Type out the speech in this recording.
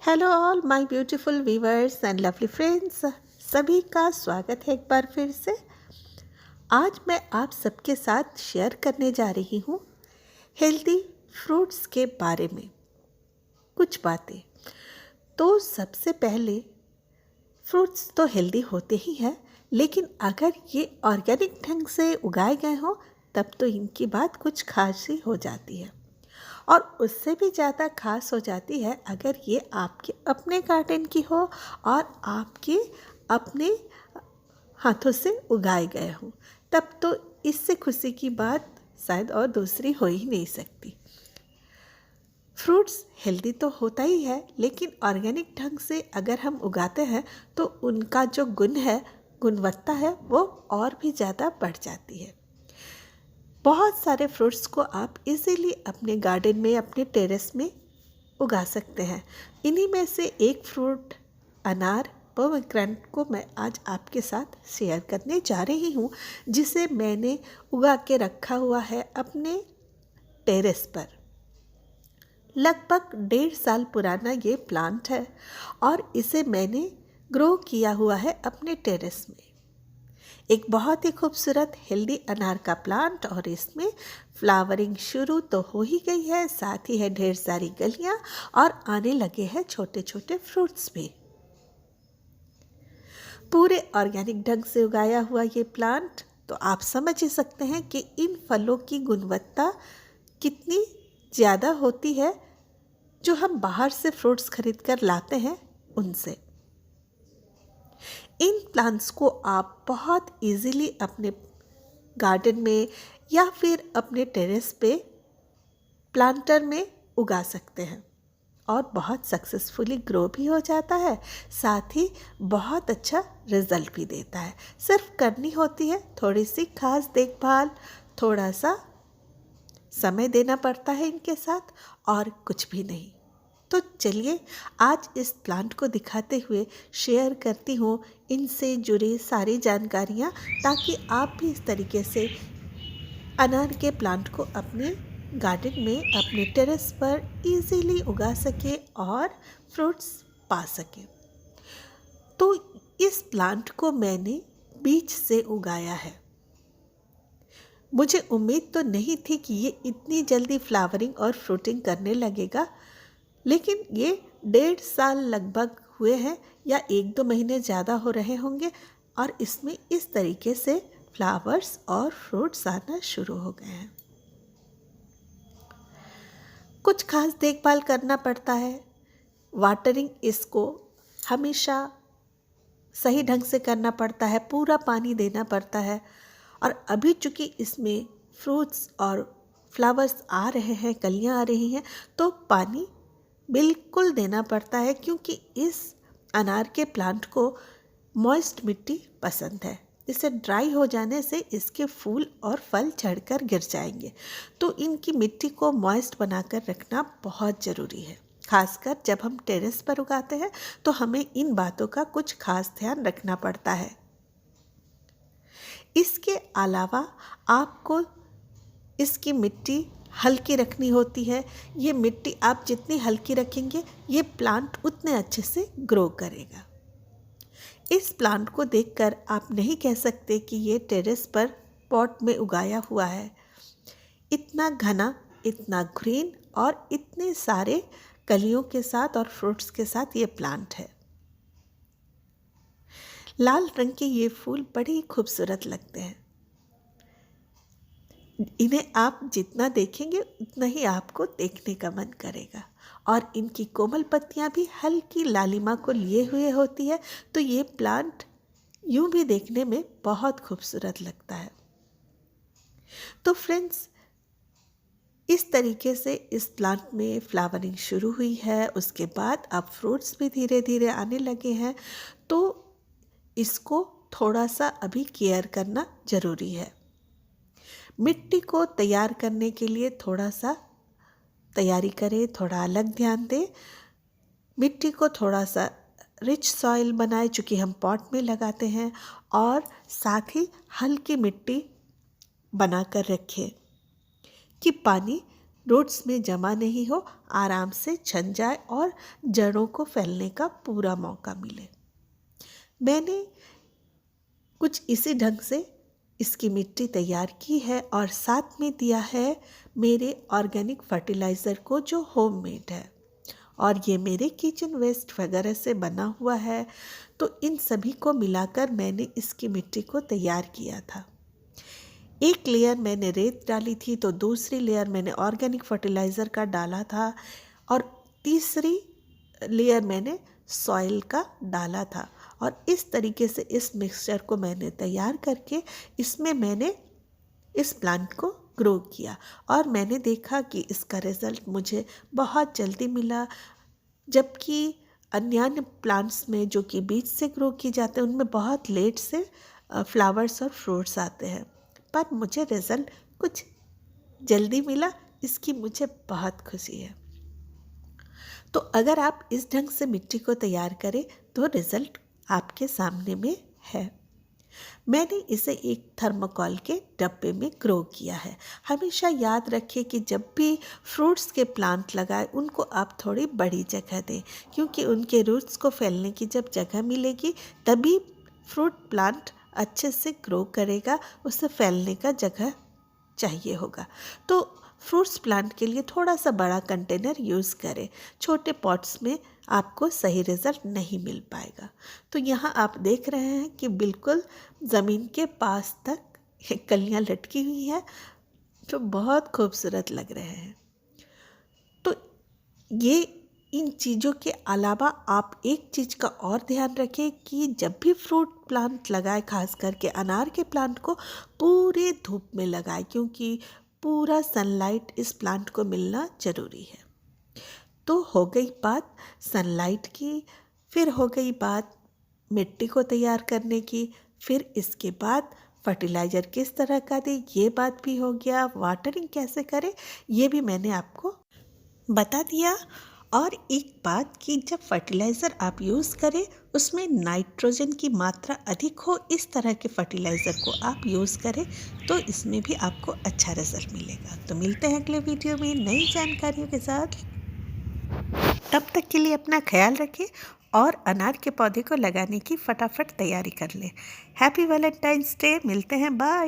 Hello all my beautiful viewers and lovely friends, सभी का स्वागत है एक बार फिर से। आज मैं आप सबके साथ शेयर करने जा रही हूँ हेल्दी फ्रूट्स के बारे में कुछ बातें। तो सबसे पहले फ्रूट्स तो हेल्दी होते ही हैं, लेकिन अगर ये ऑर्गेनिक ढंग से उगाए गए हों तब तो इनकी बात कुछ खास ही हो जाती है। और उससे भी ज़्यादा खास हो जाती है अगर ये आपके अपने गार्डन की हो और आपके अपने हाथों से उगाए गए हों, तब तो इससे खुशी की बात शायद और दूसरी हो ही नहीं सकती। फ्रूट्स हेल्दी तो होता ही है, लेकिन ऑर्गेनिक ढंग से अगर हम उगाते हैं तो उनका जो गुणवत्ता है वो और भी ज़्यादा बढ़ जाती है। बहुत सारे फ्रूट्स को आप इजीली अपने गार्डन में, अपने टेरेस में उगा सकते हैं। इन्हीं में से एक फ्रूट अनार पोमेग्रेनेट को मैं आज आपके साथ शेयर करने जा रही हूँ, जिसे मैंने उगा के रखा हुआ है अपने टेरेस पर। लगभग 1.5 साल पुराना ये प्लांट है और इसे मैंने ग्रो किया हुआ है अपने टेरेस में। एक बहुत ही खूबसूरत हेल्दी अनार का प्लांट, और इसमें फ्लावरिंग शुरू तो हो ही गई है, साथ ही है ढेर सारी कलियां और आने लगे हैं छोटे छोटे फ्रूट्स भी। पूरे ऑर्गेनिक ढंग से उगाया हुआ ये प्लांट, तो आप समझ ही सकते हैं कि इन फलों की गुणवत्ता कितनी ज़्यादा होती है जो हम बाहर से फ्रूट्स खरीद कर लाते हैं उनसे। इन प्लांट्स को आप बहुत इजीली अपने गार्डन में या फिर अपने टेरेस पे प्लांटर में उगा सकते हैं और बहुत सक्सेसफुली ग्रो भी हो जाता है, साथ ही बहुत अच्छा रिजल्ट भी देता है। सिर्फ करनी होती है थोड़ी सी खास देखभाल, थोड़ा सा समय देना पड़ता है इनके साथ, और कुछ भी नहीं। तो चलिए आज इस प्लांट को दिखाते हुए शेयर करती हूँ इनसे जुड़ी सारी जानकारियाँ, ताकि आप भी इस तरीके से अनार के प्लांट को अपने गार्डन में, अपने टेरेस पर इजीली उगा सके और फ्रूट्स पा सके। तो इस प्लांट को मैंने बीज से उगाया है। मुझे उम्मीद तो नहीं थी कि ये इतनी जल्दी फ्लावरिंग और फ्रूटिंग करने लगेगा, लेकिन ये 1.5 साल लगभग हुए हैं या 1-2 महीने ज़्यादा हो रहे होंगे, और इसमें इस तरीके से फ्लावर्स और फ्रूट्स आना शुरू हो गए हैं। कुछ खास देखभाल करना पड़ता है। वाटरिंग इसको हमेशा सही ढंग से करना पड़ता है, पूरा पानी देना पड़ता है। और अभी चूँकि इसमें फ्रूट्स और फ्लावर्स आ रहे हैं, कलियाँ आ रही हैं, तो पानी बिल्कुल देना पड़ता है, क्योंकि इस अनार के प्लांट को मॉइस्ट मिट्टी पसंद है। इसे ड्राई हो जाने से इसके फूल और फल झड़कर गिर जाएंगे। तो इनकी मिट्टी को मॉइस्ट बनाकर रखना बहुत ज़रूरी है। खासकर जब हम टेरेस पर उगाते हैं तो हमें इन बातों का कुछ खास ध्यान रखना पड़ता है। इसके अलावा आपको इसकी मिट्टी हल्की रखनी होती है। ये मिट्टी आप जितनी हल्की रखेंगे, ये प्लांट उतने अच्छे से ग्रो करेगा। इस प्लांट को देखकर आप नहीं कह सकते कि ये टेरेस पर पॉट में उगाया हुआ है। इतना घना, इतना ग्रीन और इतने सारे कलियों के साथ और फ्रूट्स के साथ ये प्लांट है। लाल रंग के ये फूल बड़े ही खूबसूरत लगते हैं। इन्हें आप जितना देखेंगे उतना ही आपको देखने का मन करेगा, और इनकी कोमल पत्तियां भी हल्की लालिमा को लिए हुए होती है, तो ये प्लांट यूं भी देखने में बहुत खूबसूरत लगता है। तो फ्रेंड्स, इस तरीके से इस प्लांट में फ्लावरिंग शुरू हुई है। उसके बाद अब फ्रूट्स भी धीरे धीरे आने लगे हैं, तो इसको थोड़ा सा अभी केयर करना ज़रूरी है। मिट्टी को तैयार करने के लिए थोड़ा सा तैयारी करें, थोड़ा अलग ध्यान दें। मिट्टी को थोड़ा सा रिच सॉइल बनाए, चूँकि हम पॉट में लगाते हैं, और साथ ही हल्की मिट्टी बनाकर रखें कि पानी रूट्स में जमा नहीं हो, आराम से छन जाए और जड़ों को फैलने का पूरा मौका मिले। मैंने कुछ इसी ढंग से इसकी मिट्टी तैयार की है और साथ में दिया है मेरे ऑर्गेनिक फर्टिलाइज़र को जो होममेड है, और ये मेरे किचन वेस्ट वगैरह से बना हुआ है। तो इन सभी को मिलाकर मैंने इसकी मिट्टी को तैयार किया था। एक लेयर मैंने रेत डाली थी, तो दूसरी लेयर मैंने ऑर्गेनिक फर्टिलाइज़र का डाला था, और तीसरी लेयर मैंने सॉइल का डाला था। और इस तरीके से इस मिक्सचर को मैंने तैयार करके इसमें मैंने इस प्लांट को ग्रो किया, और मैंने देखा कि इसका रिज़ल्ट मुझे बहुत जल्दी मिला, जबकि अन्य प्लांट्स में जो कि बीज से ग्रो किए जाते हैं उनमें बहुत लेट से फ्लावर्स और फ्रूट्स आते हैं, पर मुझे रिज़ल्ट कुछ जल्दी मिला। इसकी मुझे बहुत खुशी है। तो अगर आप इस ढंग से मिट्टी को तैयार करें तो रिज़ल्ट आपके सामने में है। मैंने इसे एक थर्मोकोल के डब्बे में ग्रो किया है। हमेशा याद रखें कि जब भी फ्रूट्स के प्लांट लगाएं उनको आप थोड़ी बड़ी जगह दें, क्योंकि उनके रूट्स को फैलने की जब जगह मिलेगी तभी फ्रूट प्लांट अच्छे से ग्रो करेगा, उसे फैलने का जगह चाहिए होगा। तो फ्रूट्स प्लांट के लिए थोड़ा सा बड़ा कंटेनर यूज़ करें, छोटे पॉट्स में आपको सही रिज़ल्ट नहीं मिल पाएगा। तो यहाँ आप देख रहे हैं कि बिल्कुल ज़मीन के पास तक कलियाँ लटकी हुई हैं, जो बहुत खूबसूरत लग रहे हैं। तो ये इन चीज़ों के अलावा आप एक चीज़ का और ध्यान रखें कि जब भी फ्रूट प्लांट लगाएं, खास करके अनार के प्लांट को पूरे धूप में लगाएं, क्योंकि पूरा सनलाइट इस प्लांट को मिलना ज़रूरी है। तो हो गई बात सनलाइट की, फिर हो गई बात मिट्टी को तैयार करने की, फिर इसके बाद फर्टिलाइज़र किस तरह का दें ये बात भी हो गया, वाटरिंग कैसे करें ये भी मैंने आपको बता दिया। और एक बात कि जब फर्टिलाइज़र आप यूज़ करें उसमें नाइट्रोजन की मात्रा अधिक हो, इस तरह के फर्टिलाइज़र को आप यूज़ करें तो इसमें भी आपको अच्छा रिजल्ट मिलेगा। तो मिलते हैं अगले वीडियो में नई जानकारियों के साथ। तब तक के लिए अपना ख्याल रखें और अनार के पौधे को लगाने की फटाफट तैयारी कर लें। Happy Valentine's day. मिलते हैं, बाय।